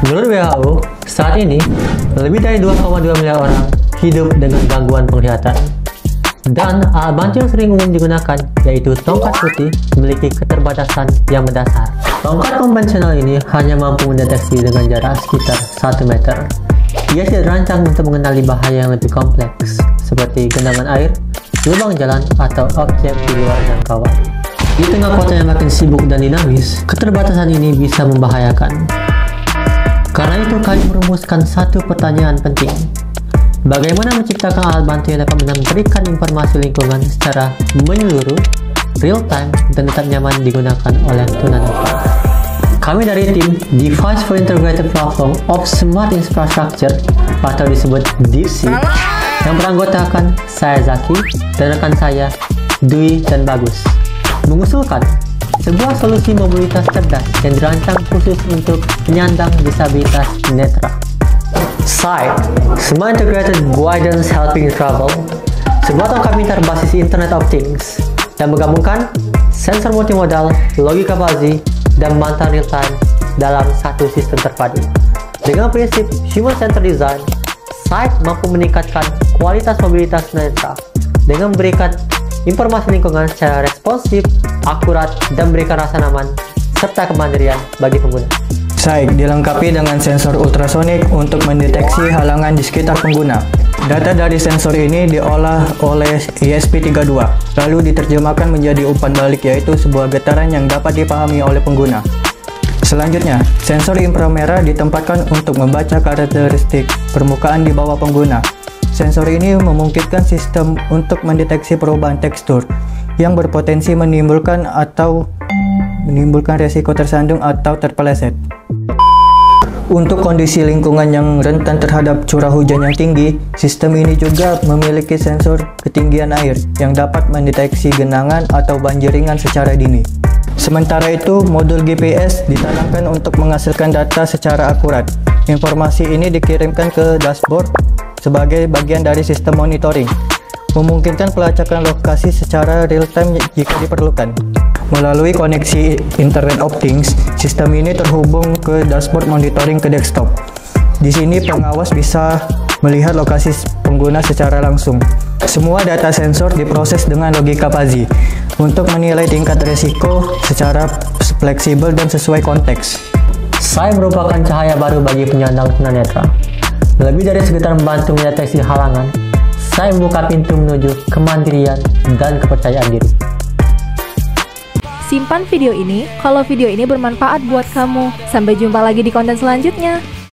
Menurut WHO, saat ini lebih dari 2,2 miliar orang hidup dengan gangguan penglihatan. Dan alat bantu yang sering umum digunakan, yaitu tongkat putih, memiliki keterbatasan yang mendasar. Tongkat konvensional ini hanya mampu mendeteksi dengan jarak sekitar 1 meter. Ia tidak dirancang untuk mengenali bahaya yang lebih kompleks, seperti genangan air, lubang jalan, atau objek di luar jangkauan. Di tengah kota yang makin sibuk dan dinamis, keterbatasan ini bisa membahayakan. Karena itu, kami merumuskan satu pertanyaan penting. Bagaimana menciptakan alat bantu yang dapat memberikan informasi lingkungan secara menyeluruh, real time, dan tetap nyaman digunakan oleh tunanetra? Kami dari tim Device for Integrated Platform of Smart Infrastructure atau disebut DIPSI yang beranggotakan saya Zaki dan rekan saya Dwi dan Bagus mengusulkan sebuah solusi mobilitas cerdas yang dirancang khusus untuk penyandang disabilitas netra. SIGHT, Smart Integrated Guidance Helping Travel, sebuah tongkat pintar basis Internet of Things yang menggabungkan sensor multimodal, logika fuzzy, dan mantau real time dalam satu sistem terpadu. Dengan prinsip human-centered design, SIGHT mampu meningkatkan kualitas mobilitas netra dengan memberikan informasi lingkungan secara responsif, akurat, dan memberikan rasa nyaman serta kemandirian bagi pengguna. SIGHT dilengkapi dengan sensor ultrasonik untuk mendeteksi halangan di sekitar pengguna. Data dari sensor ini diolah oleh ESP32, lalu diterjemahkan menjadi umpan balik, yaitu sebuah getaran yang dapat dipahami oleh pengguna. Selanjutnya, sensor inframerah ditempatkan untuk membaca karakteristik permukaan di bawah pengguna. Sensor ini memungkinkan sistem untuk mendeteksi perubahan tekstur yang berpotensi menimbulkan resiko tersandung atau terpeleset. Untuk kondisi lingkungan yang rentan terhadap curah hujan yang tinggi, sistem ini juga memiliki sensor ketinggian air yang dapat mendeteksi genangan atau banjir ringan secara dini. Sementara itu, modul GPS ditanamkan untuk menghasilkan data secara akurat. Informasi ini dikirimkan ke dashboard sebagai bagian dari sistem monitoring, memungkinkan pelacakan lokasi secara real-time jika diperlukan. Melalui koneksi Internet of Things, sistem ini terhubung ke dashboard monitoring ke desktop. Di sini pengawas bisa melihat lokasi pengguna secara langsung. Semua data sensor diproses dengan logika fuzzy untuk menilai tingkat resiko secara fleksibel dan sesuai konteks. SIGHT merupakan cahaya baru bagi penyandang tunanetra. Lebih dari sekedar membantu mendeteksi halangan, SIGHT membuka pintu menuju kemandirian dan kepercayaan diri. Simpan video ini kalau video ini bermanfaat buat kamu. Sampai jumpa lagi di konten selanjutnya.